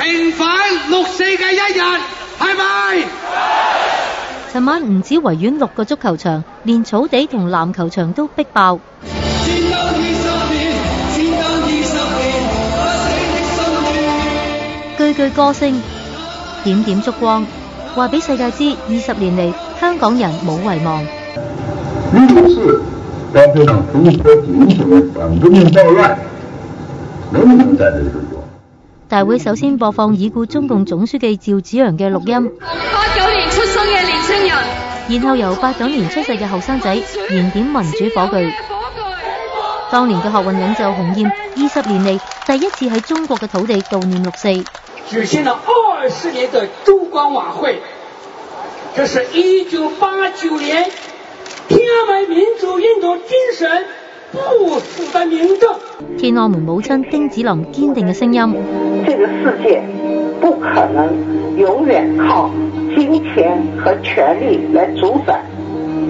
平反6·4嘅一日，係咪？尋晚唔止維園6個足球場，連草地同籃球場都逼爆。句句歌聲，點點燭光，話俾世界知20年嚟香港人冇遺忘。呢件事高飛上中國警醒的反革命暴亂，能不能在這裏說？大會首先播放已故中共總書記趙紫陽嘅錄音。89年出生嘅年輕人，然後由89年出世嘅後生仔燃點民主火炬。當年嘅學運領袖洪艷20年嚟第一次喺中國嘅土地悼念6·4。舉行了20年的燭光晚會，這是1989年天安門民主運動精神不死的明證。天安門母親丁子霖堅定嘅聲音：這個世界不可能永遠靠金錢和權力來主宰，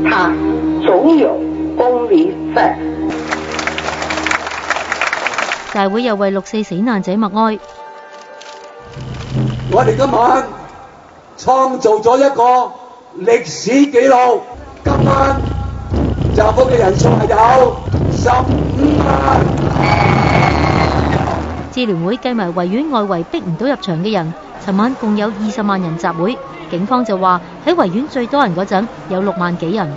它總有公理在。大會又為6·4死難者默哀。我哋今晚創造咗一個歷史紀錄，今晚集會嘅人數係有15萬。支聯會計埋維園外圍逼唔到入場嘅人，尋晚共有20萬人集會。警方就話喺維園最多人嗰陣有6萬幾人。